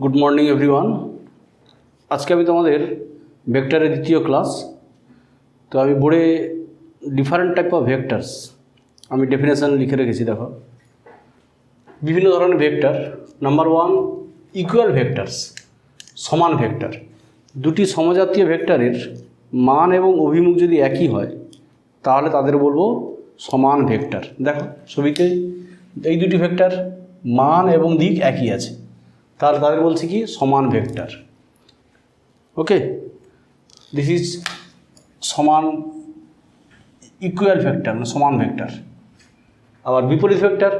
Good morning everyone. आज के तुम्हारे वेक्टर द्वितीय क्लास। तो अभी बोर्डे डिफारेंट टाइप ऑफ वेक्टर्स हमें डेफिनेशन लिखे रेखेছি। देखो विभिन्न धरনের vector. Number one equal vectors समान वेक्टर। दुटी समजातीय वेक्टरेर मान एवं अभिमुख यदि एक ही হয় তাহলে তাদের বলবো সমান ভেক্টর। দেখো ছবিতে এই দুটি ভেক্টর মান এবং দিক একই আছে, তাহলে তাদের বলছি কি সমান ভেক্টর। ওকে, দিস ইজ সমান ইকুয়াল ভেক্টর মানে সমান ভেক্টর। আবার বিপরীত ভেক্টর,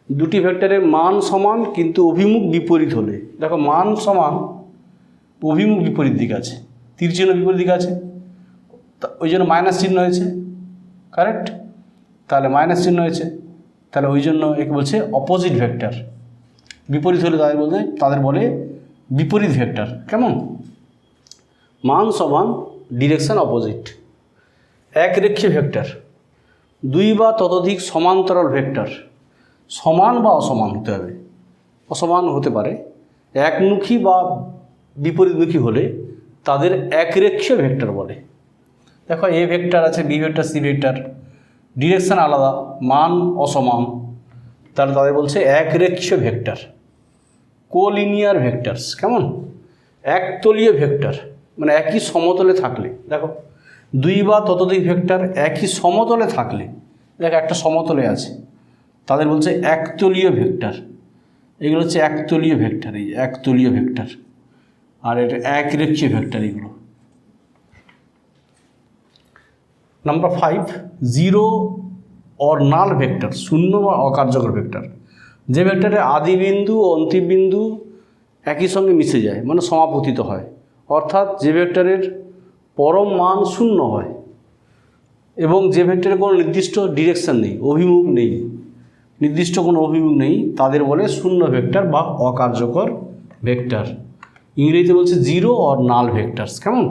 দুটি ভেক্টরের মান সমান কিন্তু অভিমুখ বিপরীত হলে, দেখো মান সমান অভিমুখ বিপরীত দিক আছে, তীর চিহ্ন বিপরীত দিক আছে, ওই জন্য মাইনাস চিহ্ন হয়েছে। কারেক্ট? তাহলে মাইনাস চিহ্ন হয়েছে, তাহলে ওই জন্য একে বলছে অপোজিট ভেক্টর। বিপরীত হলে তাদের বলে বিপরীত ভেক্টর। কেমন? মান সমান ডিরেকশন অপোজিট। একরেখীয় ভেক্টর, দুই বা ততোধিক সমান্তরাল ভেক্টর সমান বা অসমান হতে হবে, অসমান হতে পারে। একমুখী বা বিপরীতমুখী হলে তাদের একরেখীয় ভেক্টর বলে। দেখো এ ভেক্টর আছে, B vector, C vector, direction আলাদা, মান অসমান, তাহলে তাদের বলছে একরেখীয় ভেক্টর। কোলিনিয়ার ভেক্টরস কেমন? একতলীয় ভেক্টর মানে একই সমতলে থাকলে, দেখো দুই বা ততোধিক ভেক্টর একই সমতলে থাকলে, দেখো একটা সমতলে আছে, তাদের বলছে একতলীয় ভেক্টর। এগুলো হচ্ছে একতলীয় ভেক্টর, এই একতলীয় ভেক্টর। আর এটা একরেখীয় ভেক্টর এগুলো। Number 5 zero or null vector, শূন্য বা অকার্যকর ভেক্টর। যে ভেক্টরে আদি বিন্দু ও অন্তিম বিন্দু একই সঙ্গে মিশে যায় মানে সমাপতিত হয়, অর্থাৎ যে ভেক্টরের পরম মান শূন্য হয় এবং যে ভেক্টরের কোনো নির্দিষ্ট ডিরেকশন নেই, অভিমুখ নেই, নির্দিষ্ট কোনো অভিমুখ নেই, তাদের বলে শূন্য ভেক্টর বা অকার্যকর ভেক্টর। ইংরেজিতে বলছে জিরো অর নাল ভেক্টরস। কেমন?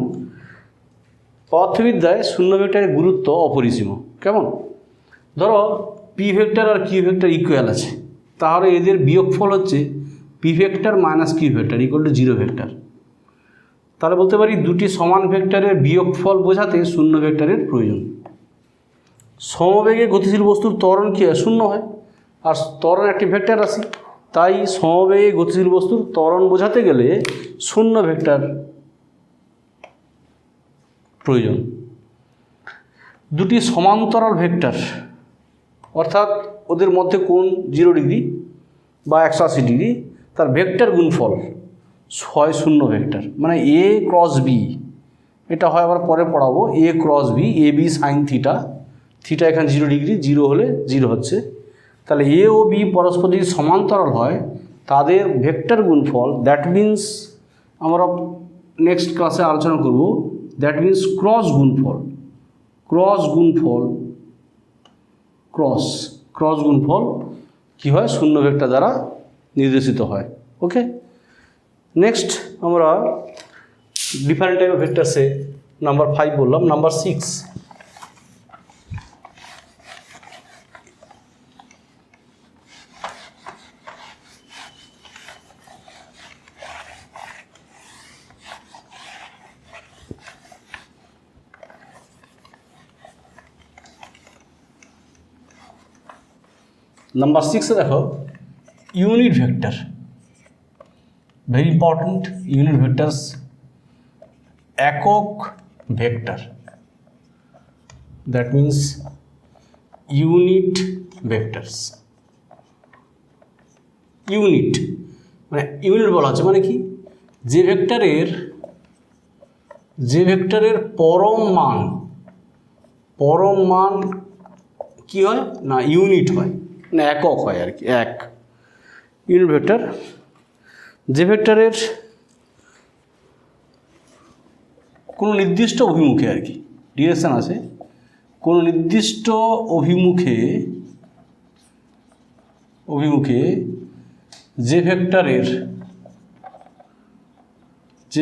পদার্থবিদ্যায় শূন্য ভেক্টরের গুরুত্ব অপরিসীম। কেমন? ধরো পি ভেক্টর আর কিউ ভেক্টর ইকুয়াল আছে, তাহলে এদের বিয়োগফল হচ্ছে P vector minus Q vector equal to zero vector. তাহলে বলতে পারি দুটি সমান ভেক্টরের বিয়োগফল বোঝাতে শূন্য ভেক্টরের প্রয়োজন। সমবেগে গতিশীল বস্তুর ত্বরণ কি হয়? শূন্য হয়, আর ত্বরণ একটি ভেক্টর রাশি, তাই সমবেগে গতিশীল বস্তুর ত্বরণ বোঝাতে গেলে শূন্য ভেক্টর প্রয়োজন। দুটি সমান্তরাল ভেক্টর অর্থাৎ ওদের মধ্যে কোণ 0 ডিগ্রি বা 180 ডিগ্রি, তার ভেক্টর গুণফল হয় শূন্য ভেক্টর। মানে এ ক্রস বি, এটা হয় আবার পরে পড়াবো, এ cross B, A B sine theta, theta এখানে 0 ডিগ্রি, 0 হলে 0 হচ্ছে। তাহলে এ ও বি পরস্পর যদি সমান্তরাল হয় তাদের ভেক্টর গুণফল, দ্যাট মিন্স আমরা নেক্সট ক্লাসে আলোচনা করব, দ্যাট মিন্স ক্রস গুণফল। ক্রস গুণফল, ক্রস গুণফল কী হয়? শূন্য ভেক্টর দ্বারা নির্দেশিত হয়। ওকে, নেক্সট আমরা ডিফারেন্ট টাইপ অফ ভেক্টরসে নাম্বার 5 বললাম। নাম্বার 6 नंबर 6 देखो unit vector, very important. Unit vectors एকক vector, that means unit vectors. Unit মানে ইউনিট বলা আছে মানে কি? যে ভেক্টরের পরম মান কি হয় না ইউনিট হয়, না একক হয় আর কি। এক ইউনিট ভেক্টর, যে ভেক্টরের কোনো নির্দিষ্ট অভিমুখে আর কি ডিরেকশন আছে, কোনো নির্দিষ্ট অভিমুখে যে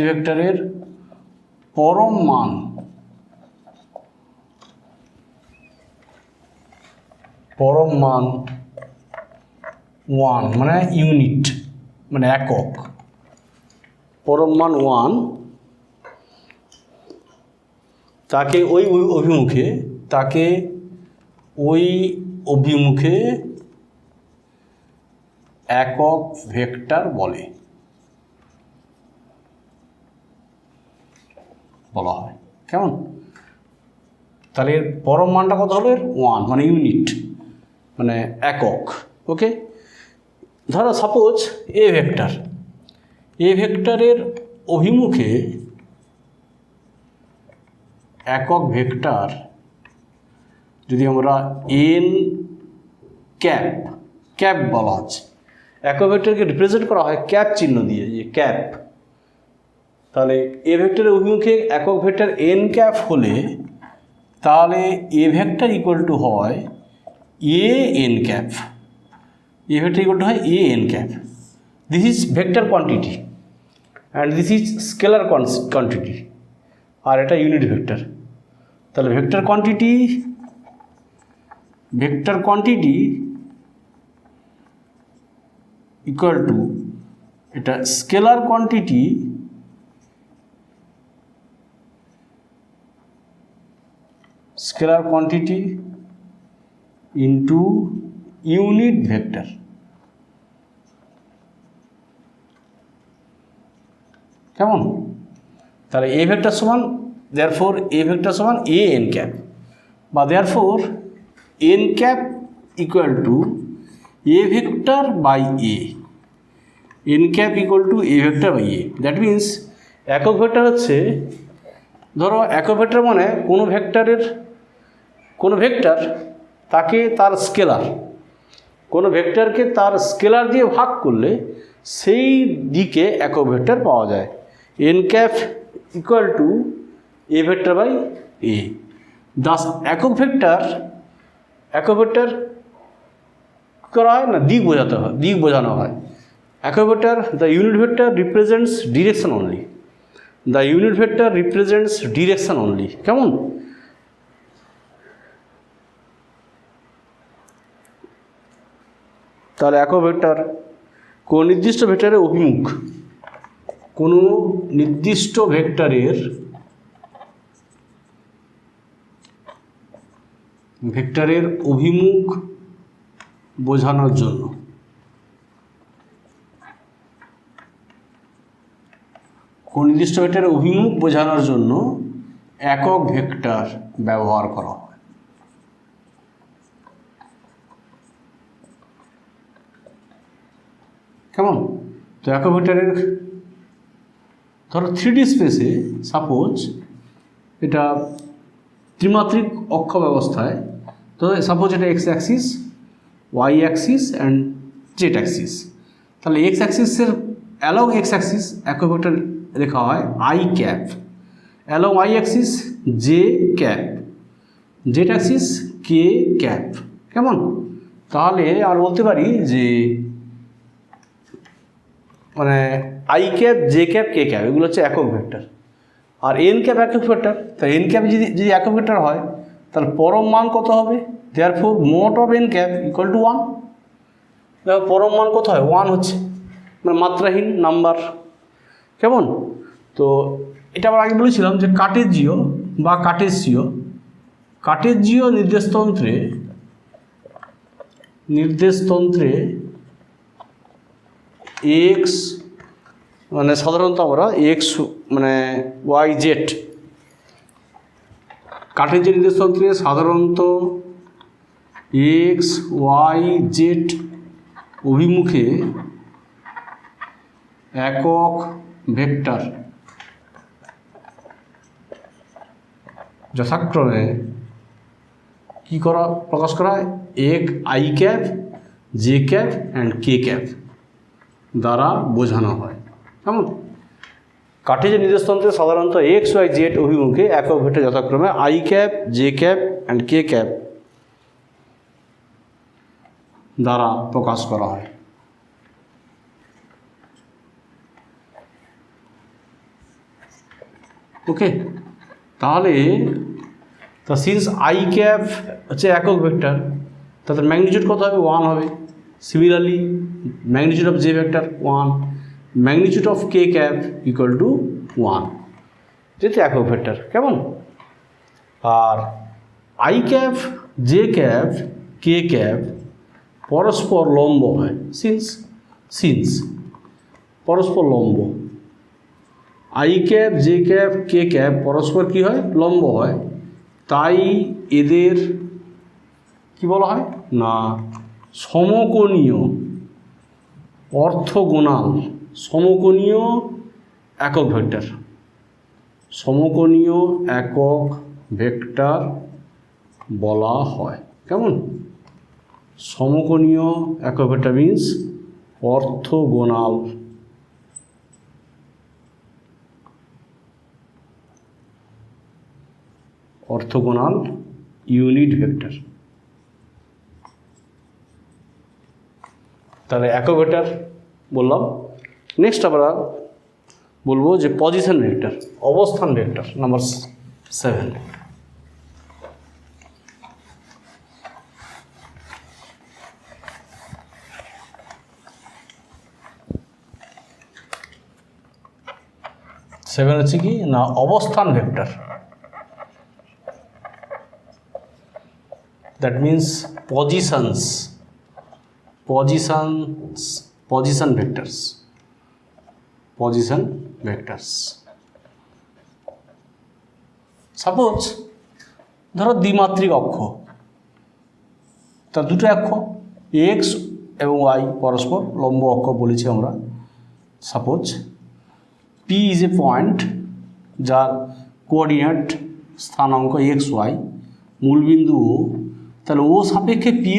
ভেক্টরের পরম মান পরম মান 1 মানে ইউনিট মানে একক, পরম মান 1 তাকে ওই অভিমুখে একক ভেক্টর বলা হয়। কেমন? তাহলে এর পরম মানটা কত হলো? 1 মানে ইউনিট, মানে একক। ওকে, ধরো সাপোজ এ ভেক্টরের অভিমুখে একক ভেক্টর যদি আমরা এন ক্যাপ বলা হচ্ছে, একক ভেক্টরকে রিপ্রেজেন্ট করা হয় ক্যাপ চিহ্ন দিয়ে, যে ক্যাপ। তাহলে এ ভেক্টরের অভিমুখে একক ভেক্টর এন ক্যাপ হলে তাহলে এ ভেক্টর ইকুয়াল টু হয় A N cap. A vector equal to হয় A N cap. This is vector quantity and this is scalar quantity, আর এটা ইউনিট ভেক্টর। তাহলে ভেক্টর কোয়ান্টিটি ইকুয়াল টু এটা scalar quantity into unit vector. কেমন? তাহলে A vector সমান, therefore A vector সমান A N cap, বা therefore N cap equal to A vector by A. N cap equal to A vector by A. That means একক vector হচ্ছে, ধরো একক vector মানে কোনো ভেক্টর তাকে তার স্কেলার, কোনো ভেক্টরকে তার স্কেলার দিয়ে ভাগ করলে সেই দিকে একক ভেক্টর পাওয়া যায়। N cap equal to A vector by A. Thus একক ভেক্টর করা হয় না, দিক বোঝানো হয়। একক vector, the unit vector represents direction only. কেমন? তাহলে একক ভেক্টর কোনো নির্দিষ্ট ভেক্টরের অভিমুখ, কোনো নির্দিষ্ট ভেক্টরের অভিমুখ বোঝানোর জন্য একক ভেক্টর ব্যবহার করা হয়। কেমন? তো একক ভেক্টরের ধরো 3D স্পেসে সাপোজ এটা ত্রিমাত্রিক অক্ষ ব্যবস্থায়, তো সাপোজ এটা X axis, Y axis and Z axis. তাহলে এক্স অ্যাক্সিসের অ্যালং এক্স অ্যাক্সিস একক ভেক্টর লেখা হয় I cap, along Y axis J cap, Z axis K cap. কেমন? তাহলে আর বলতে পারি যে মানে I cap, J cap, K cap এগুলো হচ্ছে একক ভেক্টর, আর এন ক্যাপ একক ভেক্টর। তাই এন ক্যাপ যদি একক ভেক্টর হয় তাহলে পরম মান কত হবে? দেয়ারফোর মোট of N cap equal to 1। দেখো পরম মান কত হয়? 1 হচ্ছে, মানে মাত্রাহীন নাম্বার। কেমন? তো এটা আবার আগে বলেছিলাম যে কার্টেজীয় নির্দেশতন্ত্রে এক্স মানে সাধারণত আমরা এক্স মানে ওয়াই জেড, কার্টেজীয় নির্দেশতন্ত্রে সাধারণত এক্স ওয়াই জেড অভিমুখে একক ভেক্টর যথাক্রমে কি প্রকাশ করা হয়? এক I cap, J cap and K cap দ্বারা বোঝানো হয়। কেমন? কার্টেজীয় নির্দেশতন্ত্রে সাধারণত এক্স ওয়াই জেড অভিমুখে একক ভেক্টর যথাক্রমে I cap, J cap and K cap দ্বারা প্রকাশ করা হয়। ওকে, তাহলে সিন্স আই ক্যাপ হচ্ছে একক ভেক্টর, তাদের ম্যাগনিটিউড কত হবে? 1 হবে। Similarly magnitude of J vector 1, magnitude of K cap equal to 1, যেহেতু একক ভেক্টর। কেমন? আর I cap, J cap, K cap পরস্পর লম্ব হয়, সিন্স পরস্পর লম্ব। I cap, J cap, K cap পরস্পর কী হয়? লম্ব হয়। তাই এদের কি বলা হয় না সমকোণীয়, অর্থগোনাল, সমকোণীয় একক ভেক্টর। সমকোণীয় একক ভেক্টর বলা হয়। কেমন? সমকোণীয় একক vector means orthogonal, orthogonal unit vector. তাহলে একক ভেক্টর বললাম। নেক্সট আমরা বলবো যে পজিশন ভেক্টর, অবস্থান ভেক্টর নাম্বার 7। সেভেন হচ্ছে কি না অবস্থান vector. That means position vectors. Suppose ধরো দ্বিমাত্রিক অক্ষ, তার দুটো অক্ষ এক্স এবং ওয়াই পরস্পর লম্ব অক্ষ বলেছি আমরা। Suppose P is a point যার কোঅর্ডিনেট স্থানাঙ্ক এক্স ওয়াই, মূলবিন্দু ও, তাহলে ও সাপেক্ষে পি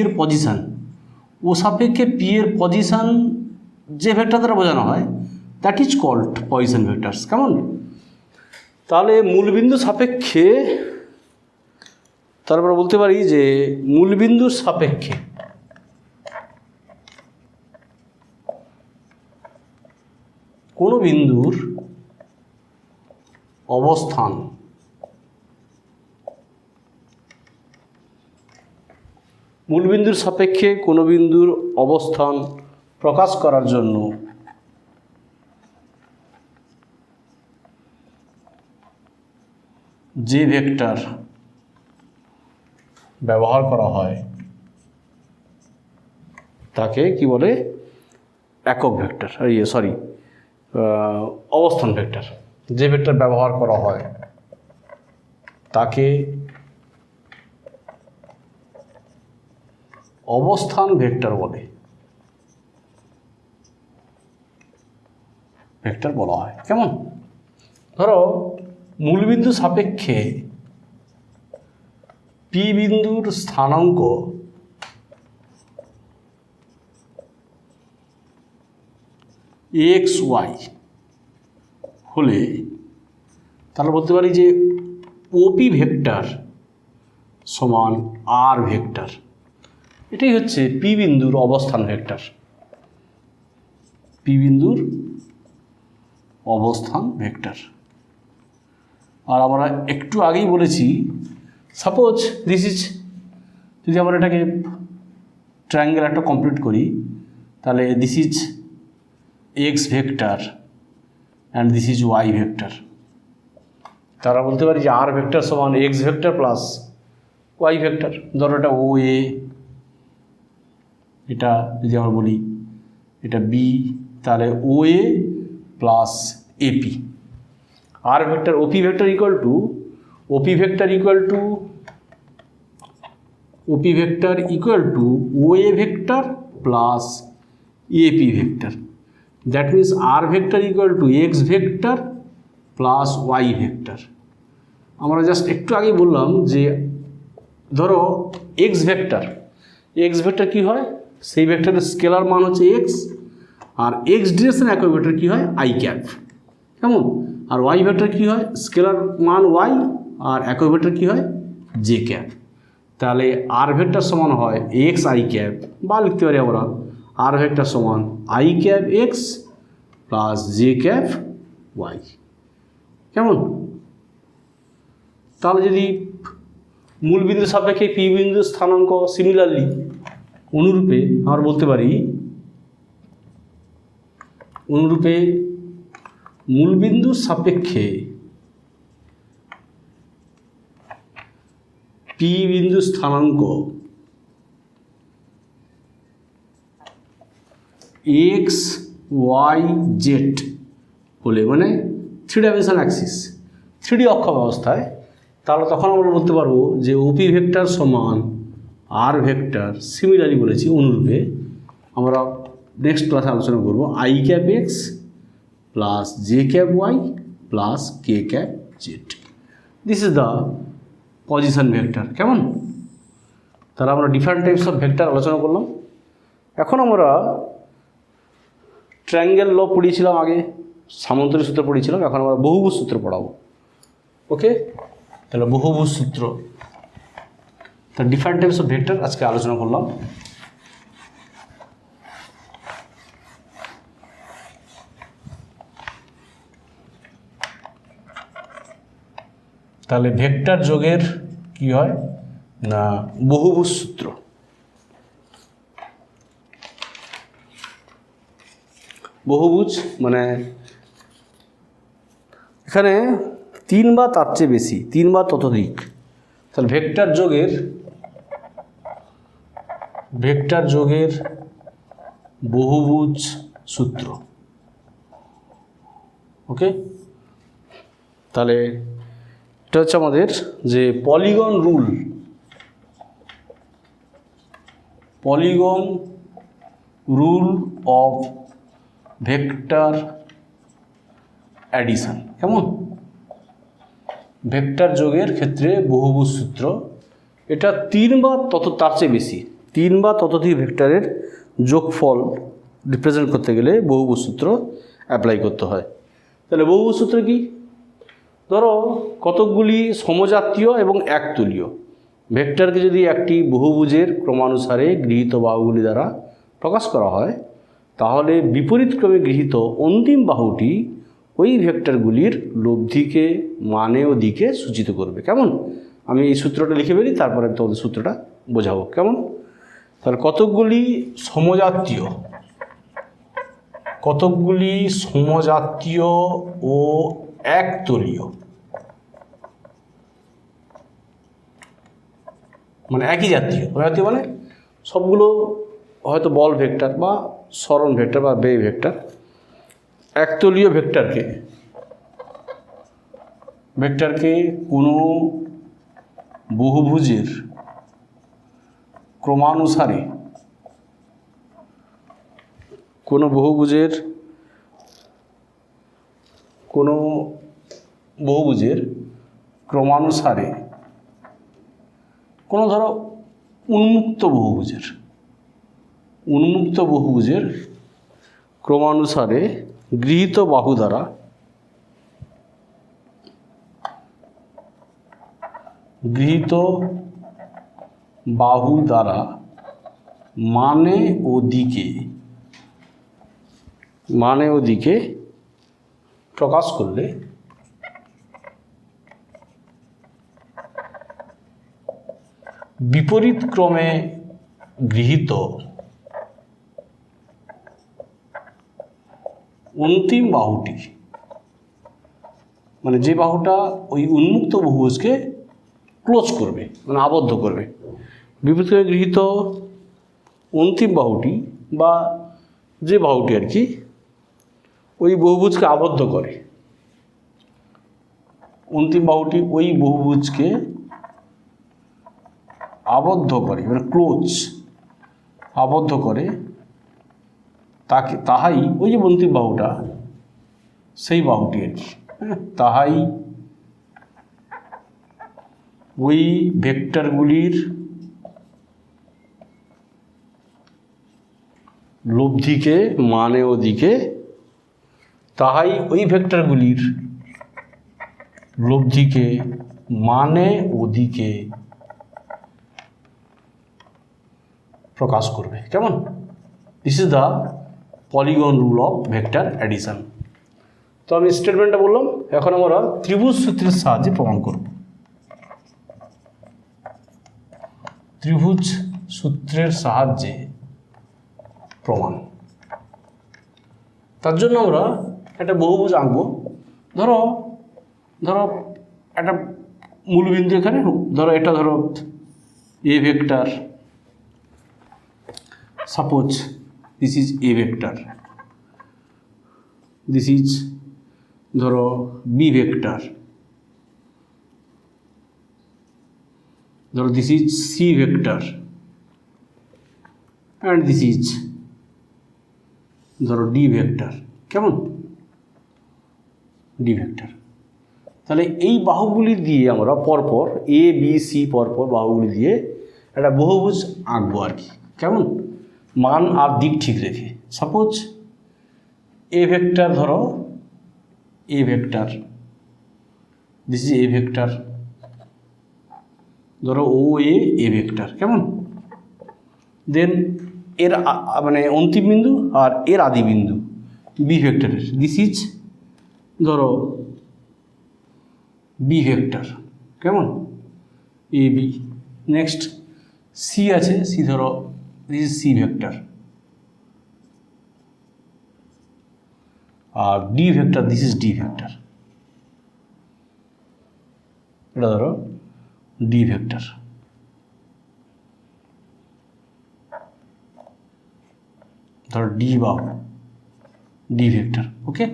এর পজিশন, যে ভেক্টর দ্বারা বোঝানো হয় that is called position vectors. কেমন? তাহলে মূলবিন্দু সাপেক্ষে, তারপর বলতে পারি যে মূলবিন্দুর সাপেক্ষে কোনো বিন্দুর অবস্থান মূলবিন্দুর সাপেক্ষে কোনো বিন্দুর অবস্থান প্রকাশ করার জন্য যে ভেক্টর ব্যবহার করা হয় তাকে কি বলে? একক ভেক্টর, অবস্থান ভেক্টর। যে ভেক্টর ব্যবহার করা হয় তাকে অবস্থান ভেক্টর বলা হয়। কেমন? ধরো মূলবিন্দু সাপেক্ষে পি বিন্দুর স্থানাঙ্ক এক্স ওয়াই হলে তাহলে বলতে পারি যে ওপি ভেক্টর সমান আর ভেক্টর। এটাই হচ্ছে পি বিন্দুর অবস্থান ভেক্টর। আর আমরা একটু আগেই বলেছি, সাপোজ যদি আমরা এটাকে ট্রায়াঙ্গেল একটা কমপ্লিট করি, তাহলে this is X vector and this is Y vector. তারা বলতে পারি যে আর ভেক্টর সমান X vector plus Y vector. ধরো এটা ও এ, এটা যদি আমরা বলি এটা বি, তাহলে O A plus AP. R vector OP vector equal to O A vector plus AP vector. That means R vector equal to X vector plus Y vector. আমরা just একটু আগেই বললাম যে ধরো এক্স ভেক্টর কী হয়? সেই ভেক্টরের স্কেলার মান হচ্ছে এক্স, আর এক্স ডিরেকশন একক ভেক্টর কী হয়? I cap. কেমন? আর ওয়াই ভেক্টর কী হয়? স্কেলার মান ওয়াই, আর একক ভেক্টর কী হয়? J cap. তাহলে আর ভেক্টর সমান হয় এক্স আই ক্যাপ, বা লিখতে পারি আমরা আর ভেক্টর সমান I cap X plus J cap Y. কেমন? তাহলে যদি মূলবিন্দু সাপেক্ষে পি বিন্দুর স্থানাঙ্ক সিমিলারলি অনুরূপে আমরা বলতে পারি অনুরূপে মূলবিন্দুর সাপেক্ষে পি বিন্দু স্থানাঙ্ক এক্স ওয়াই জেড বলে, মানে 3 ডাইমেনশন অ্যাক্সিস, 3D অক্ষ ব্যবস্থায়, তাহলে তখন আমরা বলতে পারবো যে ওপি ভেক্টর সমান আর ভেক্টর। সিমিলারলি বলেছি অনুরূপে আমরা নেক্সট ক্লাসে আলোচনা করব I cap X plus J cap Y plus K cap Z. This is the position vector. কেমন? তাহলে আমরা ডিফারেন্ট টাইপস অফ ভেক্টর আলোচনা করলাম। এখন আমরা ট্রায়াঙ্গেল ল পড়িয়েছিলাম আগে, সামন্তরিক সূত্র পড়িয়েছিলাম, এখন আমরা বহুভুজ সূত্র পড়াবো। ওকে, তাহলে বহুভুজ সূত্র, তার ডিফারেন্ট টাইপস অফ ভেক্টর আজকে আলোচনা করলাম। তাহলে ভেক্টর যোগের কি হয় না বহুভুজ সূত্র। বহুভুজ মানে এখানে 3 বা তার চেয়ে বেশি, 3 বা ততোধিক। তাহলে ভেক্টর যোগের বহুভুজ সূত্র। ওকে, তাহলে এটা হচ্ছে আমাদের যে polygon rule of vector addition. কেমন? ভেক্টর যোগের ক্ষেত্রে বহুভুজ সূত্র, এটা 3 বা তার চেয়ে বেশি, 3 বা ততোধিক ভেক্টরের যোগফল রিপ্রেজেন্ট করতে গেলে বহুভুজ সূত্র অ্যাপ্লাই করতে হয়। তাহলে বহুভুজ সূত্র কি? ধরো কতকগুলি সমজাতীয় এবং একতলীয় ভেক্টরকে যদি একটি বহুভুজের ক্রমানুসারে গৃহীত বাহুগুলি দ্বারা প্রকাশ করা হয়, তাহলে বিপরীতক্রমে গৃহীত অন্তিম বাহুটি ওই ভেক্টরগুলির লব্ধিকে মানে ও দিকে সূচিত করবে। কেমন? আমি এই সূত্রটা লিখে ফেলি, তারপরে তোমাদের সূত্রটা বোঝাবো। কেমন? তাহলে কতকগুলি সমজাতীয় ও একতলীয়, মানে একই জাতীয় মানে সবগুলো হয়তো বল ভেক্টর বা সরণ ভেক্টর বা বে ভেক্টর, একতলীয় ভেক্টরকে কোনো বহুভুজের ক্রমানুসারে কোনো ধরো উন্মুক্ত বহুভুজের ক্রমানুসারে গৃহীত বাহু দ্বারা মানে ও দিকে প্রকাশ করলে বিপরীত ক্রমে গৃহীত অন্তিম বাহুটি, মানে যে বাহুটা ওই উন্মুক্ত বহুভুজকে ক্লোজ করবে, মানে আবদ্ধ করবে, বিপরীত ক্রমে গৃহীত অন্তিম বাহুটি বা যে বাহুটি আর কি ওই বহুভুজকে আবদ্ধ করে, অন্তিম বাহুটি ওই বহুভুজকে আবদ্ধ করে, মানে আবদ্ধ করে, তাহাই ওই যে অন্তিম বাহুটা, সেই বাহুটি আর কি, তাহাই ওই ভেক্টরগুলির লব্ধিকে মানে ও দিকে প্রকাশ করবে। কেমন? This is the polygon rule of vector addition. তো আমি স্টেটমেন্টটা বললাম, এখন আমরা ত্রিভুজ সূত্রের সাহায্যে প্রমাণ করব। ত্রিভুজ সূত্রের সাহায্যে প্রমাণ। তার জন্য আমরা একটা বহুভুজ আঁকবো। ধরো ধরো একটা মূলবিন্দু এখানে, ধরো এটা ধরো A vector, suppose this is A vector, this is ধরো বি ভেক্টর, ধরো this is C vector, and this is ধরো ডি ভেক্টর। কেমন? D vector. তাহলে এই বাহুগুলি দিয়ে আমরা পরপর এ বি সি পরপর বাহুগুলি দিয়ে একটা বহুভুজ আঁকবো আর কি। কেমন? মান আর দিক ঠিক রেখে। সাপোজ এ ভেক্টর, ধরো A vector, this is A vector, ধরো ও এ ভেক্টর। কেমন? দেন এর মানে অন্তিম বিন্দু আর এর আদি বিন্দু বি ভেক্টরের, দিস ইজ ধরো বি ভেক্টর। কেমন? A B. নেক্সট সি আছে, সি ধরো দিস ইজ সি ভেক্টর, আর D vector, this is D vector. এটা ধরো ডি ভেক্টর। ধরো ডি বাহু, ডি ভেক্টর। ওকে,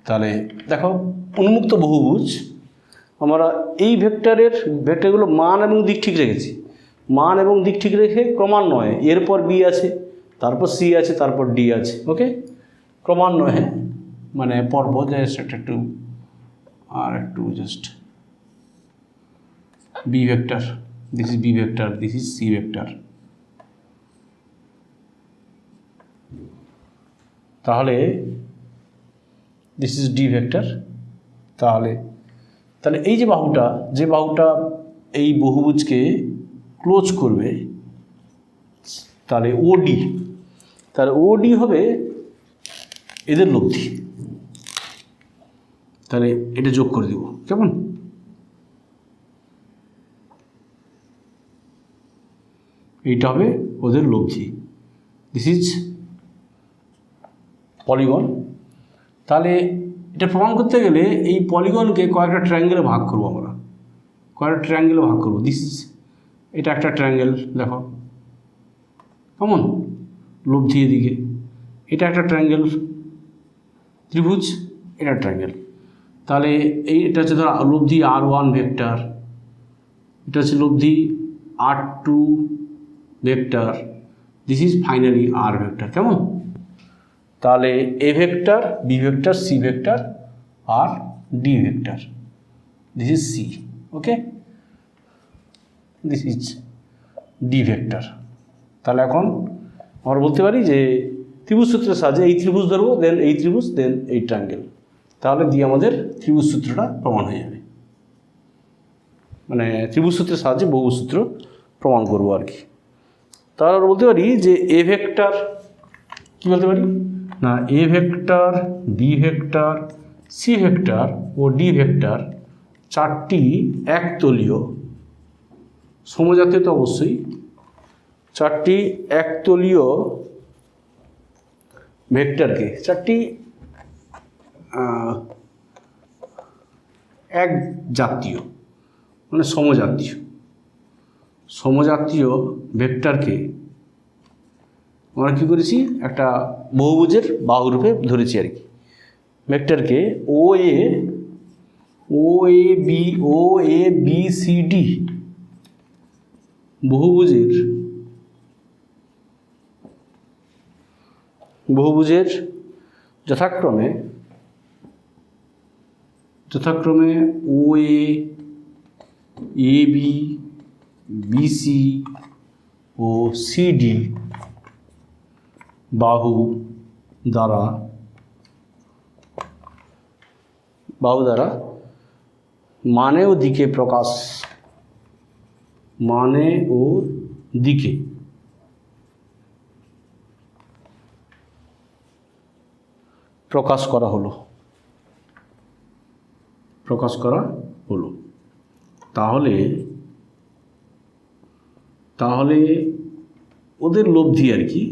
তাহলে দেখো উন্মুক্ত বহুভুজ আমরা এই ভেক্টরগুলো মান এবং দিক ঠিক রেখেছি। মান এবং দিক ঠিক রেখে ক্রমান্বয়ে এরপর বি আছে, তারপর সি আছে, তারপর ডি আছে। ওকে, ক্রমান্বয়ে মানে পর্ব জাস্ট একটু আর একটু just B vector, this is B vector, this is C vector. তাহলে দিস ইজ ডি ভেক্টর। তাহলে এই যে বাহুটা এই বহুভুজকে ক্লোজ করবে, তাহলে ওডি, তাহলে ওডি হবে এদের লব্ধি। তাহলে এটা যোগ করে দেব। কেমন? এইটা হবে ওদের লব্ধি, দিস ইজ পলিগন। তাহলে এটা প্রমাণ করতে গেলে এই পলিগনকে কয়েকটা ট্রায়াঙ্গেলে ভাগ করবো আমরা, কয়েকটা ট্রায়াঙ্গেলে ভাগ করবো। দিস ইজ, এটা একটা ট্রায়াঙ্গেল, দেখো কেমন? লব্ধি এদিকে, এটা একটা ট্রায়াঙ্গেল ত্রিভুজ, এটা ট্রায়াঙ্গেল। তাহলে এটা হচ্ছে ধর লব্ধি R1 ভেক্টর, এটা হচ্ছে লব্ধি R2 vector, this is finally R vector. কেমন? তাহলে A vector, B vector, C vector আর D vector, this is C. Okay, this is D vector. তাহলে এখন আমরা বলতে পারি যে ত্রিভুজ সূত্রের সাহায্যে এই ত্রিভুজ ধরবো, দেন এই ত্রিভুজ, দেন এই ট্রায়াঙ্গেল, তাহলে দিয়ে আমাদের ত্রিভুজ সূত্রটা প্রমাণ হয়ে যাবে। মানে ত্রিভুজ সূত্রের সাহায্যে বহুভুজ সূত্র প্রমাণ করবো আর কি। তাহলে আমরা বলতে পারি যে এ ভেক্টর, কী বলতে পারি না, A vector, B vector, C vector ও ডি ভেক্টর চারটি একতলীয় সমজাতীয়, তো অবশ্যই চারটি একতলীয় ভেক্টরকে, চারটি এক জাতীয় মানে সমজাতীয় ভেক্টরকে আমরা কী করেছি, একটা বহুভুজের বাহুরূপে ধরেছি আর কি। ভেক্টরকে ও এ বি সি ডি বহুভুজের যথাক্রমে ও A B BC O CD বাহু দ্বারা মানে ও দিকে প্রকাশ করা হলো। তাহলে ওদের লব্ধি আর কি।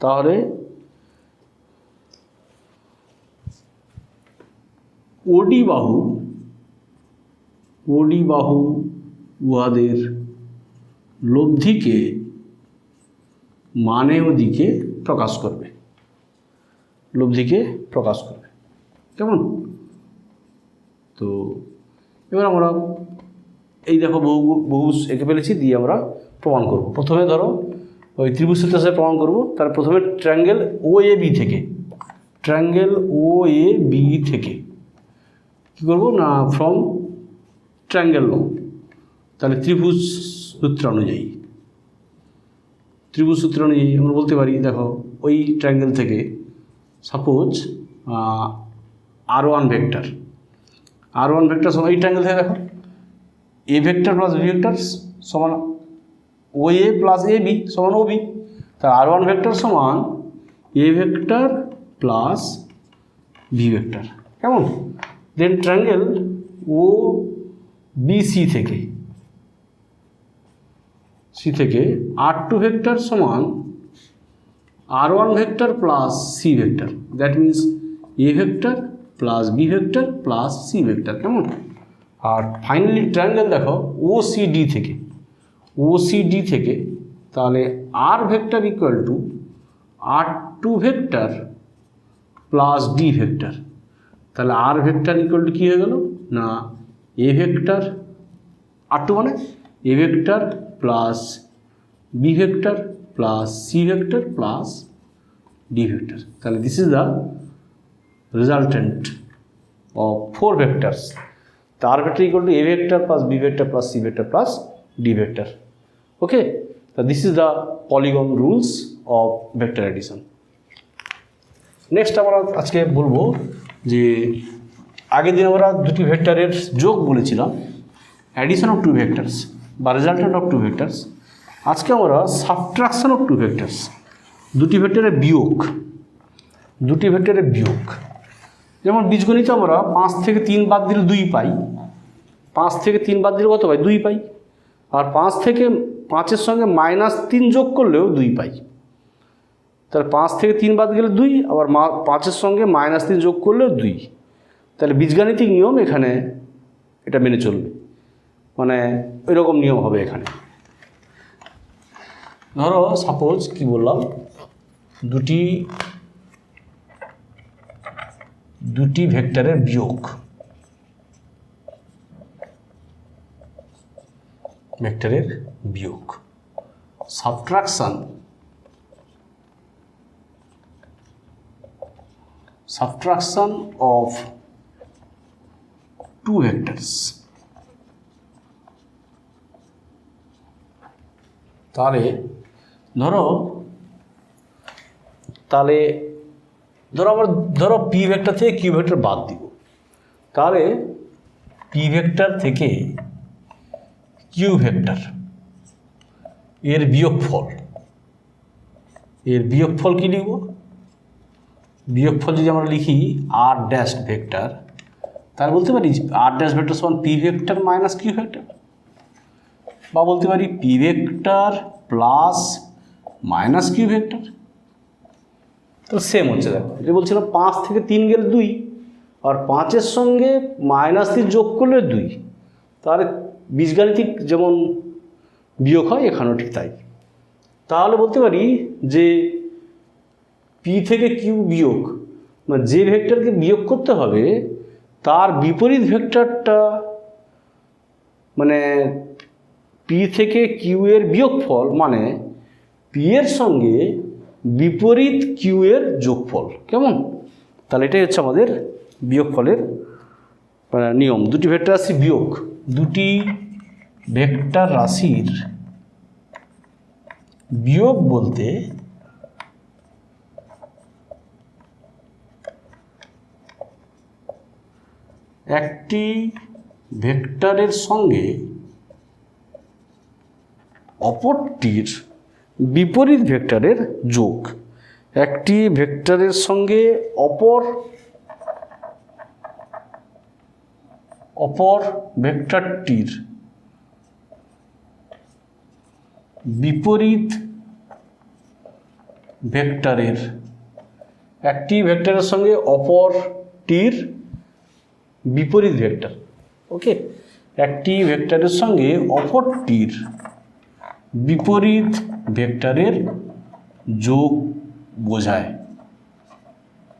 তাহলে ওডি বাহু উহাদের লব্ধিকে মানেয় দিকে প্রকাশ করবে, কেমন? তো এবার আমরা এই দেখো বহুভুজ এঁকে ফেলেছি, দিয়ে আমরা প্রমাণ করব। প্রথমে ধরো ওই ত্রিভুজ সূত্রে প্রমাণ করব। তার প্রথমে ট্রায়াঙ্গেল ও এ বি থেকে কী করবো না, ফ্রম ট্রায়াঙ্গেল ল, তাহলে ত্রিভুজ সূত্র অনুযায়ী আমরা বলতে পারি, দেখো ওই ট্রায়াঙ্গেল থেকে সাপোজ R1 ভেক্টর সমান এই ট্রায়াঙ্গেল থেকে দেখো A vector plus B vector সমান O A plus A B সমান ও বি, তাহলে R1 ভেক্টর সমান A vector plus B vector, কেমন? Then triangle O B C থেকে R2 ভেক্টর সমান R1 vector plus C vector, that means A vector plus B vector plus C vector, কেমন? আর finally triangle দেখো ও C D থেকে তাহলে R vector equal to R2 vector plus D vector, তাহলে R vector equal to কী হয়ে গেল না এ ভেক্টর R2 মানে A vector plus B vector plus C vector plus D vector. তাহলে this is the resultant of 4 vectors. তো R vector equal to A vector plus B vector plus C vector plus D vector. Okay, তো this is the polygon rules of vector addition. Next আমরা আজকে বলবো যে আগের দিন আমরা দুটি ভেক্টরের যোগ বলেছিলাম, অ্যাডিশন অফ 2 ভেক্টরস বা রেজাল্টেন্ট অফ 2 ভেক্টরস। আজকে আমরা সাবট্রাকশন অফ 2 ভেক্টরস, দুটি ভেক্টরের বিয়োগ। যেমন বীজগণিতে আমরা 5 থেকে 3 বাদ দিলে 2 পাই, 5 থেকে 3 বাদ দিলে কত পাই? 2 পাই। আর 5 থেকে 5-এর সঙ্গে -3 যোগ করলেও 2 পাই। তাহলে 5 থেকে 3 বাদ গেলে 2, আবার 5-এর সঙ্গে -3 যোগ করলেও 2। তাহলে বীজগাণিতিক নিয়ম এখানে এটা মেনে চলবে, মানে এরকম নিয়ম হবে এখানে। ধরো সাপোজ কি বললাম, দুটি ভেক্টরের বিয়োগ, সাবট্রাকশন অফ 2 ভেক্টরস। তাহলে ধরো পি ভেক্টর থেকে কিউ ভেক্টর বাদ দিব, তাহলে পি ভেক্টর থেকে কিউ ভেক্টর এর বিয়োগফল কি লিখব? বিয়োগফল যদি আমরা লিখি আর ড্যাশ ভেক্টর, তাহলে বলতে পারি আর ড্যাশ ভেক্টর সমান P vector minus Q vector, বা বলতে পারি P vector plus minus Q vector. তো সেম হচ্ছে, দেখো এটা বলছিলাম 5 থেকে 3 গেলে 2, আর 5-এর সঙ্গে -3 যোগ করলে 2। তাহলে বীজগাণিতিক যেমন বিয়োগ হয় এখানেও ঠিক তাই। তাহলে বলতে পারি যে পি থেকে কিউ বিয়োগ, মানে যে ভেক্টরকে বিয়োগ করতে হবে তার বিপরীত ভেক্টরটা, মানে পি থেকে কিউ এর বিয়োগফল মানে পি এর সঙ্গে বিপরীত কিউ এর যোগফল, কেমন? তাহলে এটাই হচ্ছে আমাদের বিয়োগফলের নিয়ম। দুটি ভেক্টর রাশি বিয়োগ, দুটি ভেক্টর রাশির বিয়োগ বলতে একটি ভেক্টরের সঙ্গে অপরটির বিপরীত ভেক্টরের যোগ। একটি ভেক্টরের সঙ্গে অপর ভেক্টরটির বিপরীত ভেক্টরের, একটি ভেক্টরের সঙ্গে অপরটির বিপরীত ভেক্টর। ওকে, একটি ভেক্টরের সঙ্গে অপরটির বিপরীত ভেক্টরের যোগ বোঝায়।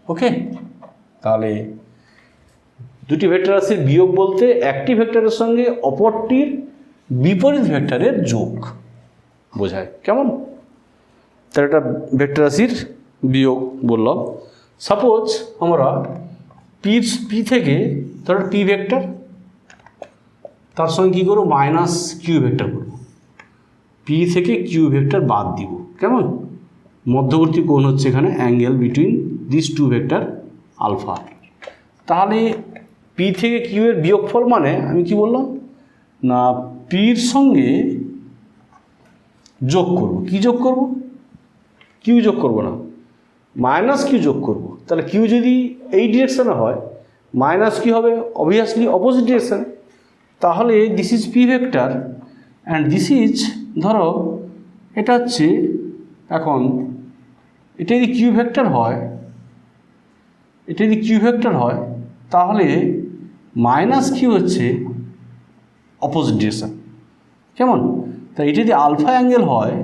ওকে, তাহলে দুটি ভেক্টর আছে, বিয়োগ বলতে একটি ভেক্টরের সঙ্গে অপরটির বিপরীত ভেক্টরের যোগ বোঝায়। কেমন? তার একটা ভেক্টর রাশির বিয়োগ বললাম। সাপোজ আমরা পি থেকে ধরো পি ভেক্টর, তার সঙ্গে কী করবো, মাইনাস কিউ ভেক্টর করবো। পি থেকে কিউ ভেক্টর বাদ দিব। কেমন? মধ্যবর্তী কোণ হচ্ছে এখানে angle between this two vector alpha. তাহলে পি থেকে কিউ এর বিয়োগফল মানে আমি কি বললাম না, পির সঙ্গে যোগ করব। কি যোগ করব? কিউ যোগ করব না, মাইনাস কিউ যোগ করব। তাহলে কিউ যদি এই ডিরেকশানে হয়, মাইনাস কি হবে? অবভিয়াসলি অপোজিট ডিরেকশানে। তাহলে this is P vector and this is, ধরো এটা হচ্ছে, এখন এটা যদি কিউ ভেক্টর হয়, এটা যদি কিউ ভেক্টর হয়, তাহলে মাইনাস কিউ হচ্ছে অপোজিট ডিরেকশান। কেমন? তা এটা যদি আলফা অ্যাঙ্গেল হয়,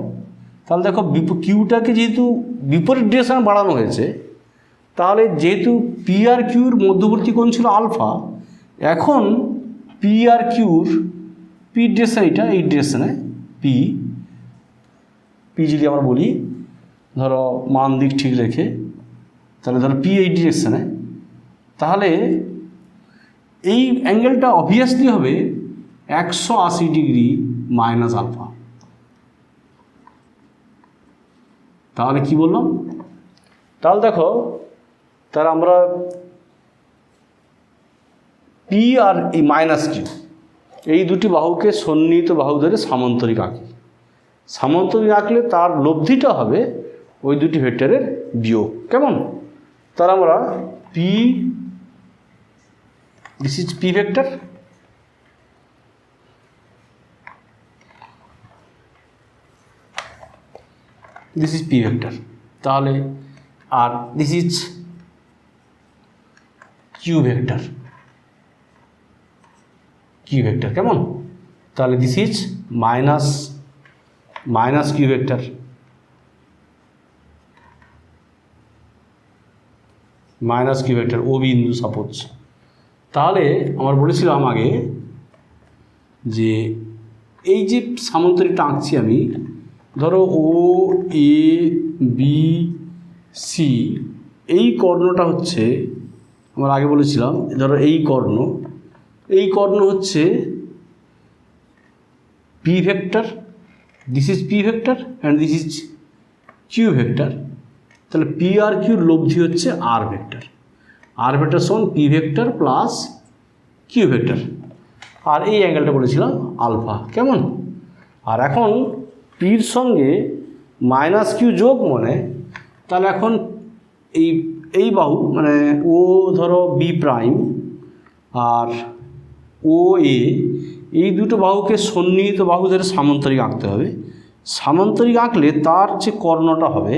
তাহলে দেখো কিউটাকে যেহেতু বিপরীত ডিরেকশানে বাড়ানো হয়েছে, তাহলে যেহেতু পি আর কিউর মধ্যবর্তী কোণ ছিল আলফা, এখন পি আর কিউর পি ডিরেকশান, এটা এই ডিরেকশানে পি যদি আমরা বলি, ধরো মান দিক ঠিক রেখে, তাহলে ধরো পি এই ডিরেকশানে, তাহলে এই অ্যাঙ্গেলটা অবভিয়াসলি হবে 180 ডিগ্রি মাইনাস আলফা। তাহলে কি বললাম? তাহলে দেখো, তাহলে আমরা পি আর এই মাইনাস কিউ এই দুটি বাহুকে সন্নিহিত বাহু ধরে সামান্তরিক আঁকি। সামান্তরিক আঁকলে তার লব্ধিটা হবে ওই দুটি ভেক্টরের বিয়োগ। কেমন? তাহলে আমরা P, this is P vector, this is P vector, তাহলে আর this is Q vector, Q vector. কেমন? তাহলে this is minus Q vector, minus Q vector O বিন্দু সাপোজ। তাহলে আমরা বলেছিলাম আগে যে এই যে সামান্তরিকটা আঁকছি আমি, ধরো ও এ বি সি, এই কর্ণটা হচ্ছে, আমরা আগে বলেছিলাম, ধরো এই কর্ণ হচ্ছে P vector, this is P vector and this is Q vector. তাহলে পি আর কিউর লব্ধি হচ্ছে আর ভেক্টর, আর ভেক্টর সমান P vector plus Q vector, আর এই অ্যাঙ্গেলটা বলেছিলাম আলফা। কেমন? আর এখন পির সঙ্গে মাইনাস কিউ যোগ মানে, তাহলে এখন এই বাহু মানে ও ধরো বি প্রাইম আর ও এ, এই দুটো বাহুকে সন্নিহিত বাহু ধরে সামান্তরিক আঁকতে হবে। সামান্তরিক আঁকলে তার যে কর্ণটা হবে,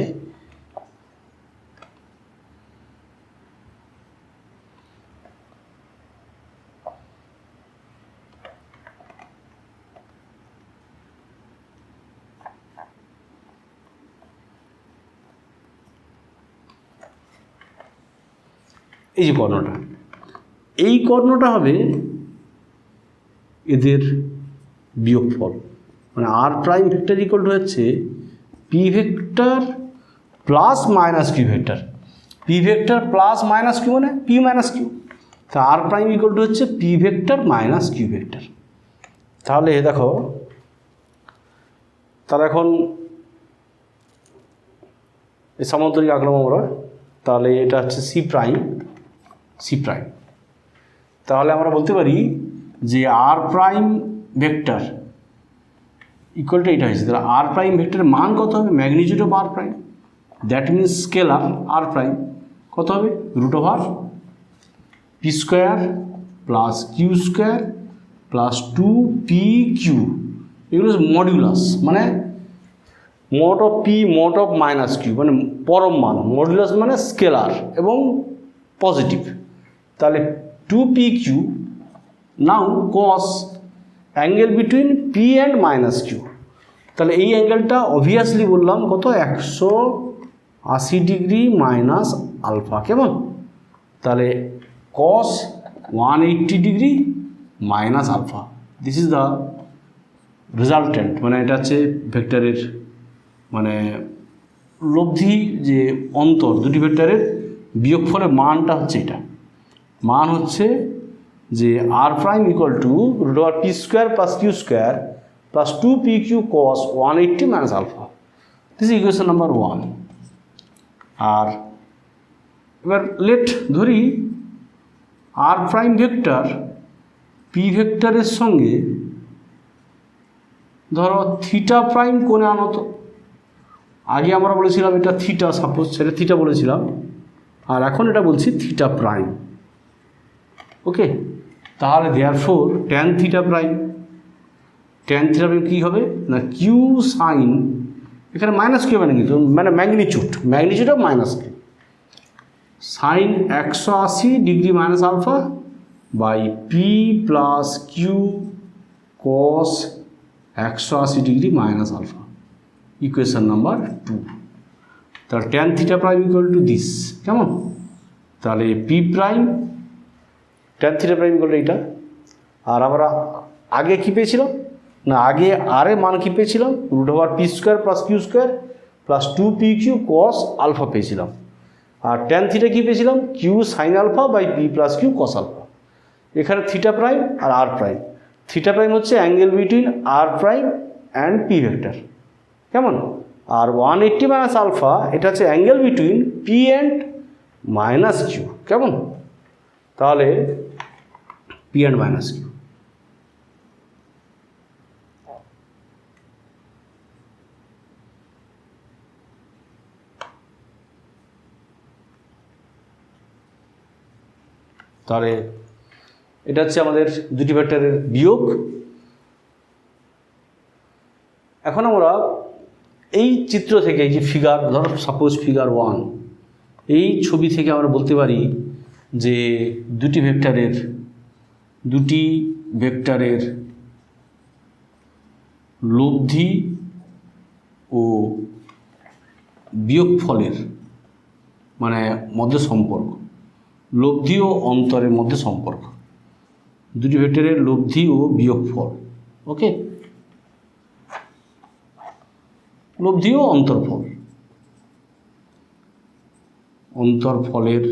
এই যে কর্ণটা, এই কর্ণটা হবে এদের বিয়োগফল, মানে R prime vector equal to হচ্ছে P vector plus minus Q vector. P vector plus minus Q মানে পি মাইনাস কিউ, তা আর প্রাইম ইকুয়াল টু হচ্ছে P vector minus Q vector. তাহলে দেখো, তার এখন এই সামান্তরিক আঁকলাম আমরা, তাহলে এটা হচ্ছে সি প্রাইম, তাহলে আমরা বলতে পারি যে R prime vector equal to এটা হয়েছে। তাহলে আর প্রাইম ভেক্টরের মান কত হবে? Magnitude of R prime, that means scalar R prime কত হবে? Root over P square plus Q square plus 2 P Q, এগুলো মডিউলাস, মানে mod of P mod of minus Q মানে পরম মান, মডুলাস মানে স্কেলার এবং পজিটিভ। তাহলে 2pq now cos angle between P and minus Q. তাহলে এই অ্যাঙ্গেলটা অবভিয়াসলি বললাম কত, 180 ডিগ্রি মাইনাস আলফা। কেমন? তাহলে cos 180 degree minus alpha, this is the resultant. মানে এটা হচ্ছে ভেক্টরের মানে লব্ধি, যে অন্তর দুটি ভেক্টরের বিয়োগফলের মানটা হচ্ছে এটা। মান হচ্ছে যে R prime equal to root over P square plus Q square plus 2pq cos 180 minus alpha. This is equation number 1। আর এবার লেট ধরি আর প্রাইম ভেক্টর পি ভেক্টরের সঙ্গে ধরো থিটা প্রাইম কোণে আনত। আগে আমরা বলেছিলাম এটা থিটা, সাপোজ সেটা থিটা বলেছিলাম, আর এখন এটা বলছি থিটা প্রাইম। ওকে, তাহলে therefore tan theta prime, tan theta prime কী হবে না কিউ সাইন, এখানে মাইনাস কিউ মানে কিন্তু মানে magnitude of minus Q, sine 180 degree minus alpha by P plus Q cos 180 degree minus alpha, equation number 2। তাহলে tan theta prime equal to this. কেমন? তাহলে P prime tan theta prime equal to এইটা। আর আমরা আগে কী পেয়েছিলাম না, আগে আর এর মান কী পেয়েছিলাম, root over P square plus Q square plus 2pq cos alpha পেয়েছিলাম। আর ট্যান থিটা কী পেয়েছিলাম, Q sine alpha by P plus Q cos alpha. এখানে থিটা প্রাইম আর আর প্রাইম, থিটা প্রাইম হচ্ছে angle between R prime and P vector. কেমন? আর 180 minus alpha এটা হচ্ছে angle between P and minus Q. কেমন? তাহলে পি অ্যান্ড মাইনাস কিউ। তাহলে এটা হচ্ছে আমাদের দুটি ভেক্টরের বিয়োগ। এখন আমরা এই চিত্র থেকে, এই যে ফিগার, ধরো সাপোজ ফিগার 1, এই ছবি থেকে আমরা বলতে পারি যে দুটি ভেক্টরের লব্ধি ও বিয়োগফলের মানে মধ্যে সম্পর্ক, লব্ধি ও অন্তরের মধ্যে সম্পর্ক, দুটি ভেক্টরের লব্ধি ও বিয়োগফল। ওকে, লব্ধি ও অন্তরফলের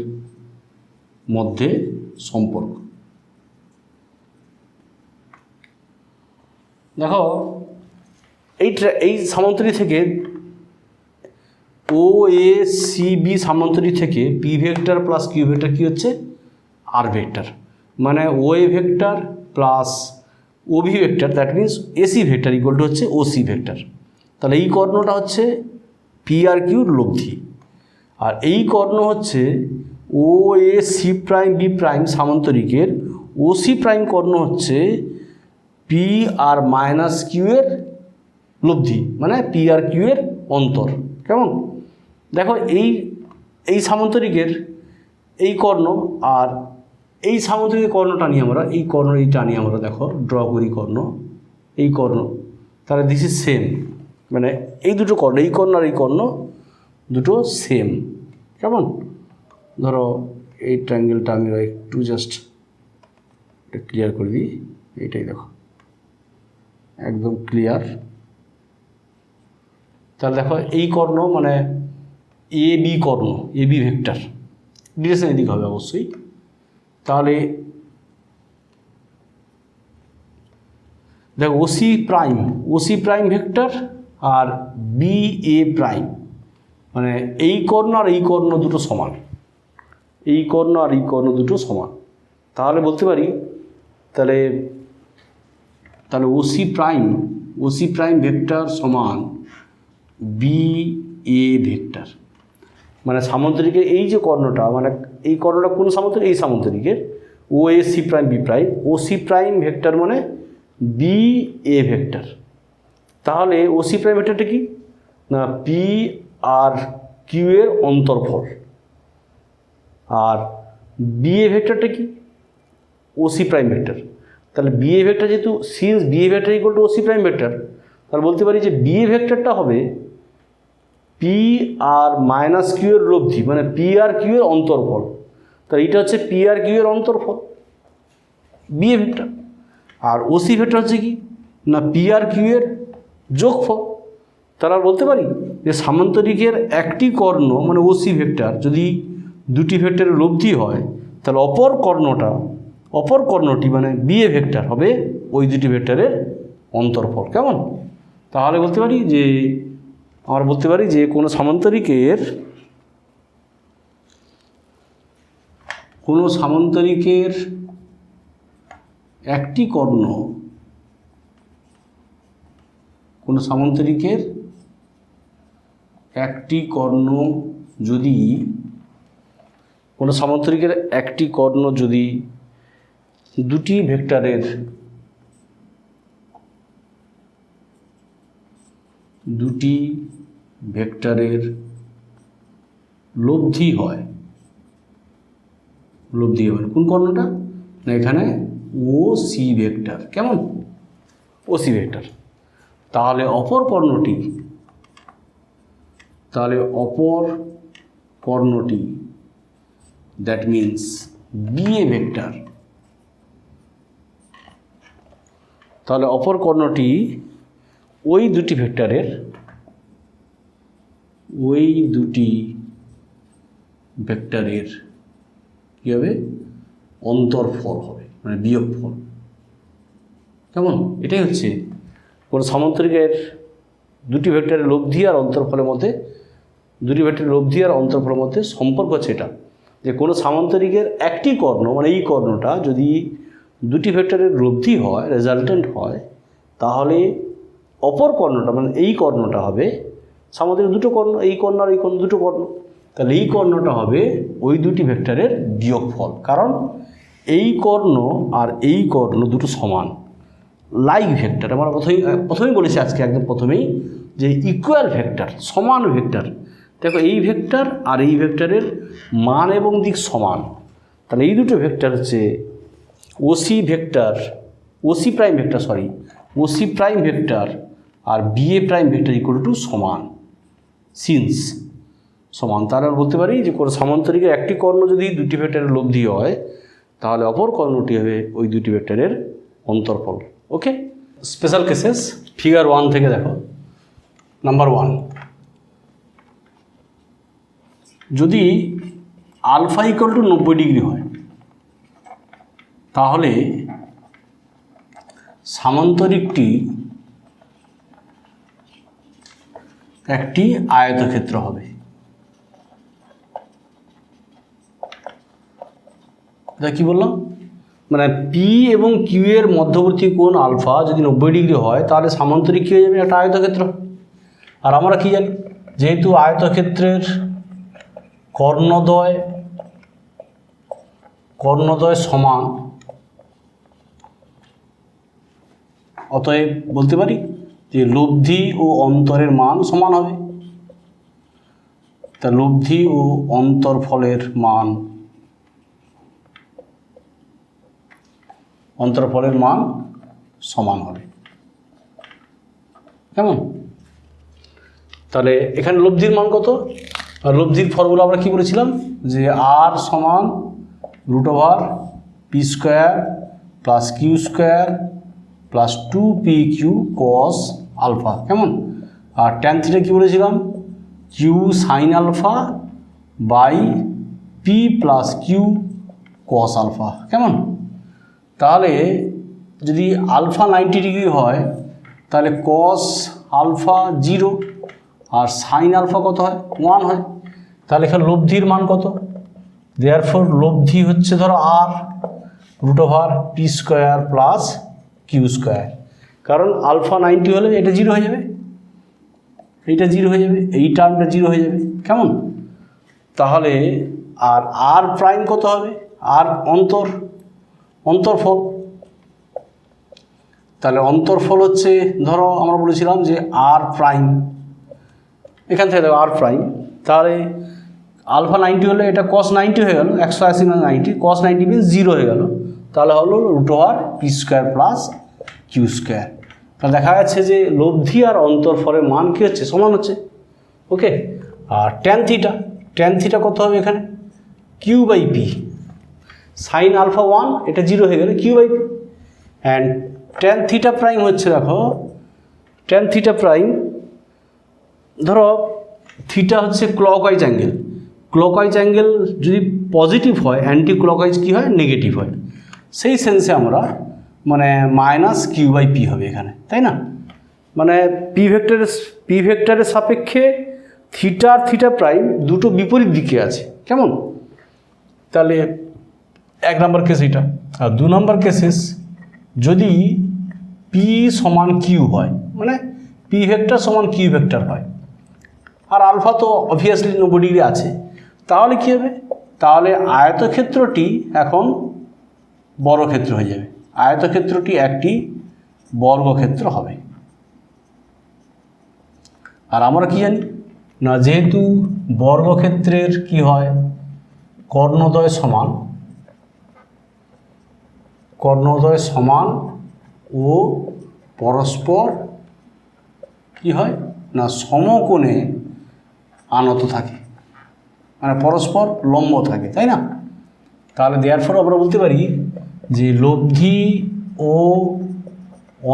মধ্যে সম্পর্ক। দেখো এই সামান্তরিক থেকে ও এ সি বি সামান্তরিক থেকে P vector plus Q vector কী হচ্ছে, আর ভেক্টর, মানে O A vector plus O B vector, that means AC vector equal to হচ্ছে ও সি ভেক্টর। তাহলে এই কর্ণটা হচ্ছে পি আর কিউর লব্ধি, আর এই কর্ণ হচ্ছে O A C prime B prime সামান্তরিকের ও সি প্রাইম কর্ণ হচ্ছে পি আর মাইনাস কিউ এর লব্ধি, মানে পি আর কিউ এর অন্তর। কেমন? দেখো এই সামান্তরিকের এই কর্ণ আর এই সামান্তরিকের কর্ণটা নিয়ে আমরা এইটা নিয়ে আমরা দেখো ড্র করি এই কর্ণ, তাহলে দিস ইজ সেম, মানে এই দুটো কর্ণ, এই কর্ণ আর এই কর্ণ দুটো সেম। কেমন? ধরো এই ট্রায়াঙ্গেলটা আমি একটু জাস্ট ক্লিয়ার করে দিই, এইটাই দেখো একদম ক্লিয়ার। তাহলে দেখো এই কর্ণ মানে A B Karna, A B vector, direction এদিকে হবে অবশ্যই। তাহলে দেখো OC prime vector R B A prime, মানে এই কর্ণ আর এই কর্ণ দুটো সমান, এই কর্ণ আর এই কর্ণ দুটো সমান। তাহলে বলতে পারি তাহলে ওসি প্রাইম ভেক্টর সমান বি এ ভেক্টর, মানে সামান্তরিকের এই যে কর্ণটা, মানে এই কর্ণটা কোন সামান্তরিক, এই সামান্তরিকের O A C prime B prime, O C prime vector মানে বি এ ভেক্টর। তাহলে ও সি প্রাইম ভেক্টরটা কি না পি আর কিউ এর অন্তর্ফল। আর বিএ ভেক্টরটা কি? OC prime vector. তাহলে বিএ ভেক্টর যেহেতু since BA vector equal two OC prime vector, তাহলে বলতে পারি যে বিএ ভেক্টরটা হবে পি আর মাইনাস কিউ এর লব্ধি, মানে পি আর কিউ এর অন্তর্ফল। তাহলে এইটা হচ্ছে পি আর কিউ এর অন্তর্ফল বিএ ভেক্টর। আর ওসি ভেক্টর হচ্ছে কি না পি আর কিউ এর যোগফল। তারা বলতে পারি যে সামান্তরিকের একটি কর্ণ মানে ওসি ভেক্টর যদি দুটি ভেক্টরের লব্ধি হয়, তাহলে অপর কর্ণটি মানে বিএ ভেক্টর হবে ওই দুটি ভেক্টরের অন্তর্ফল। কেমন? তাহলে বলতে পারি যে আমরা বলতে পারি যে কোনো সামান্তরিকের একটি কর্ণ, কোনো সামান্তরিকের একটি কর্ণ যদি দুটি ভেক্টরের লব্ধি হয়, কোন কর্ণটা না এখানে ও সি ভেক্টর। কেমন? OC vector. তাহলে অপর কর্ণটি দ্যাট মিন্স বিএ ভেক্টর। তাহলে অপর কর্ণটি ওই দুটি ভেক্টরের কী হবে? অন্তর্ফল হবে, মানে বিয়োগফল। কেমন? এটাই হচ্ছে কোনো সামান্তরিকের দুটি ভেক্টরের লব্ধি আর অন্তর্ফলের মধ্যে সম্পর্ক হচ্ছে এটা, যে কোনো সামান্তরিকের একটি কর্ণ মানে এই কর্ণটা যদি দুটি ভেক্টরের লব্ধি হয়, রেজাল্টেন্ট হয়, তাহলে অপর কর্ণটা মানে এই কর্ণটা হবে সামান্তরিক দুটো কর্ণ, এই কর্ণ আর এই কর্ণ দুটো কর্ণ, তাহলে এই কর্ণটা হবে ওই দুটি ভেক্টরের বিয়োগফল। কারণ এই কর্ণ আর এই কর্ণ দুটো সমান, লাইক ভেক্টর। আমরা প্রথমেই বলেছি আজকে একদম প্রথমেই যে ইকুয়াল ভেক্টর, সমান ভেক্টর। দেখো এই ভেক্টর আর এই ভেক্টরের মান এবং দিক সমান, তাহলে এই দুটো ভেক্টর হচ্ছে ওসি প্রাইম ভেক্টর আর BA prime vector equal to সমান, সিন্স সমান। তাহলে বলতে পারি যে কোনো সামান্তরিকের একটি কর্ণ যদি দুটি ভেক্টরের লব্ধি হয়, তাহলে অপর কর্ণটি হবে ওই দুটি ভেক্টরের অন্তর্ফল। ওকে, স্পেশাল কেসেস ফিগার 1 থেকে দেখো। নাম্বার 1, যদি আলফা ইকুয়াল টু 90 ডিগ্রি হয়, তাহলে সামান্তরিকটি একটি আয়তক্ষেত্র হবে। এটা কি বললাম? মানে পি এবং কিউ এর মধ্যবর্তী কোণ আলফা যদি 90 ডিগ্রি হয়, তাহলে সামান্তরিক কী হয়ে যাবে? একটা আয়তক্ষেত্র। আর আমরা কি জানি? যেহেতু আয়তক্ষেত্রের কর্ণদ্বয় সমান, অতএব বলতে পারি যে লব্ধি ও অন্তরের মান সমান হবে। তা লব্ধি ও অন্তরফলের মান সমান হবে। কেমন? তাহলে এখানে লব্ধির মান কত? আর লব্ধির ফর্মুলা আমরা কি বলেছিলাম? যে আর সমান √p² plus q² plus 2pq cos alpha. কেমন? আর ট্যান থিটা কী বলেছিলাম? q sin alpha by p plus q cos alpha. কেমন? তাহলে যদি আলফা 90 ডিগ্রি হয়, তাহলে cos আলফা 0 আর sin আলফা কত হয়? 1 হয়। তাহলে এখানে লব্ধির মান কত? দেয়ারফর লব্ধি হচ্ছে ধরো আর √p² প্লাস q², কারণ আলফা 90 হলে এটা 0 হয়ে যাবে, এইটা 0 হয়ে যাবে, এই টার্মটা 0 হয়ে যাবে। কেমন? তাহলে আর প্রাইম কত হবে? আর অন্তর্ফল। তাহলে অন্তর্ফল হচ্ছে ধরো আমরা বলেছিলাম যে আর প্রাইম, এখান থেকে দেখো আর প্রাইম, তাহলে আলফা 90 হলে এটা কস 90 হয়ে গেল, 180 মানে 90, কস 90 মিনস 0 হয়ে গেল, তাহলে হলো root over P square plus Q square. তাহলে দেখা যাচ্ছে যে লব্ধি আর অন্তরফলের মান কী হচ্ছে, সমান হচ্ছে। ওকে, আর ট্যান থিটা কত হবে এখানে, Q by P, sine alpha 1 এটা 0 হয়ে গেলে Q by P, and tan theta prime হচ্ছে, দেখো ট্যান থিটা প্রাইম, ধরো থিটা হচ্ছে ক্লকওয়াইজ অ্যাঙ্গেল, ক্লকওয়াইজ অ্যাঙ্গেল যদি পজিটিভ হয়, অ্যান্টি ক্লকওয়াইজ কী হয়, নেগেটিভ হয়, সেই সেন্সে আমরা মানে মাইনাস কিউ বাই পি হবে এখানে, তাই না? মানে পি ভেক্টরের সাপেক্ষে থিটা আর থিটা প্রাইম দুটো বিপরীত দিকে আছে, কেমন? তাহলে 1 নম্বর কেস এটা। আর 2 নম্বর কেসেস, যদি পি সমান কিউ হয়, মানে পি ভেক্টর সমান কিউ ভেক্টর হয়, আর আলফা তো অবভিয়াসলি 90 ডিগ্রি আছে, তাহলে কী হবে, তাহলে আয়তক্ষেত্রটি এখন বর্গক্ষেত্র হয়ে যাবে, আয়তক্ষেত্রটি একটি বর্গক্ষেত্র হবে। আর আমরা কি জানি না, যেহেতু বর্গক্ষেত্রের কি হয়, কর্ণদ্বয় সমান ও পরস্পর কি হয় না, সমকোণে আনত থাকে, মানে পরস্পর লম্ব থাকে, তাই না? তাহলে দেয়ারফর আমরা বলতে পারি যে লব্ধি ও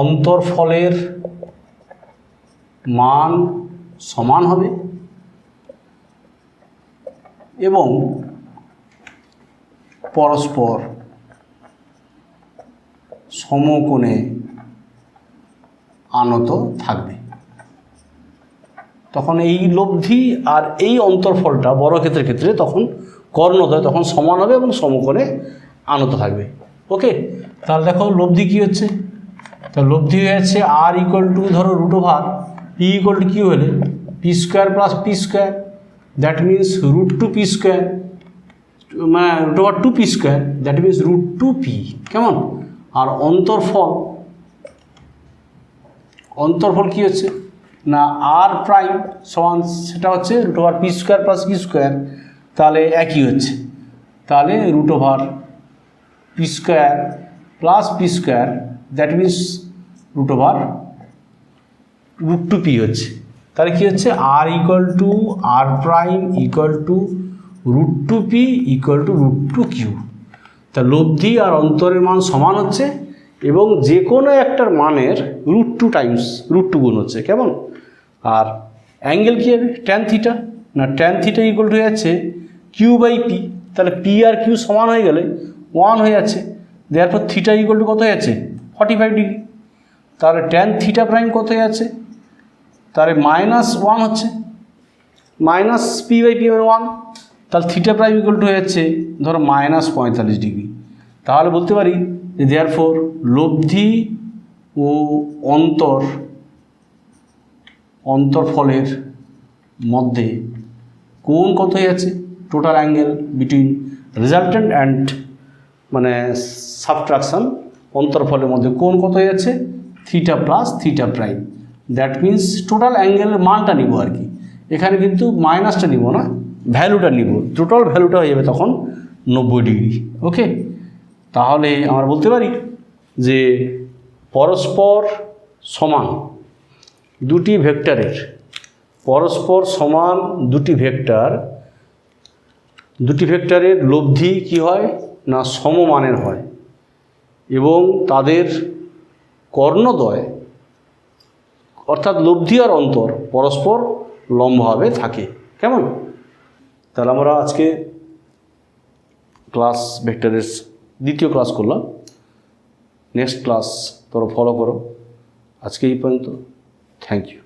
অন্তরফলের মান সমান হবে এবং পরস্পর সমকোণে আনত থাকবে। তখন এই লব্ধি আর এই অন্তরফলটা বর্গক্ষেত্রের ক্ষেত্রে তখন কর্ণদ্বয় তখন সমান হবে এবং সমকোণে আনত থাকবে। ওকে, তাহলে দেখো লব্ধি কী হচ্ছে, তা লব্ধি হয়ে যাচ্ছে আর ইকুয়াল টু, ধরো root over P equal to Q হলে P square plus P square, that means root two P square, মানে root over 2 P square, that means root 2 P, কেমন? আর অন্তরফল কী হচ্ছে না, আর প্রাইম সমান, সেটা হচ্ছে root over P square plus Q square, তাহলে একই হচ্ছে, তাহলে root over P square plus P square, that means root over root 2 P হচ্ছে। তাহলে কী হচ্ছে, R equal to R prime equal to root 2 P equal to root 2 Q. তা লব্ধি আর অন্তরের মান সমান হচ্ছে এবং যে কোনো একটার মানের রুট 2 টাইমস রুট 2 গুণ হচ্ছে, কেমন? আর অ্যাঙ্গেল কী হবে, ট্যান থিটা, না ট্যান থিটা ইকুয়াল টু হয়ে যাচ্ছে কিউ বাই পি, তাহলে পি আর কিউ সমান হয়ে গেলে 1 হয়ে যাচ্ছে, দেয়ারপর থিটা ইকুয়াল টু কত হয়ে যাচ্ছে 45 ডিগ্রি, তাহলে ট্যান থিটা প্রাইম কত হয়ে যাচ্ছে, তাহলে -1 হচ্ছে, মাইনাস পি বাই পি মানে 1, তাহলে থিটা প্রাইম ইকুয়াল টু হয়ে যাচ্ছে ধরো -45 ডিগ্রি। তাহলে বলতে পারি যে দেয়ারফর লব্ধি ও অন্তরফলের মধ্যে কোণ কত হয়ে যাচ্ছে, total angle between resultant and মানে সাবট্রাকশন, অন্তরফলের মধ্যে কোণ কত হয়ে যাচ্ছে, theta plus theta prime, that means total অ্যাঙ্গেলের মানটা নিব আর কি, এখানে কিন্তু মাইনাসটা নিব না, ভ্যালুটা নিব, টোটাল ভ্যালুটা হয়ে যাবে তখন 90 ডিগ্রি। ওকে, তাহলে আমরা বলতে পারি যে পরস্পর সমান দুটি ভেক্টরের লব্ধি কি হয় না সমমানের হয় এবং তাদের কর্ণদ্বয় অর্থাৎ লব্ধি আর অন্তর পরস্পর লম্বভাবে থাকে, কেমন? তাহলে আমরা আজকে ক্লাস ভেক্টরের দ্বিতীয় ক্লাস করলাম, নেক্সট ক্লাস তোমরা ফলো করো। আজকে এই পর্যন্ত, থ্যাংক ইউ।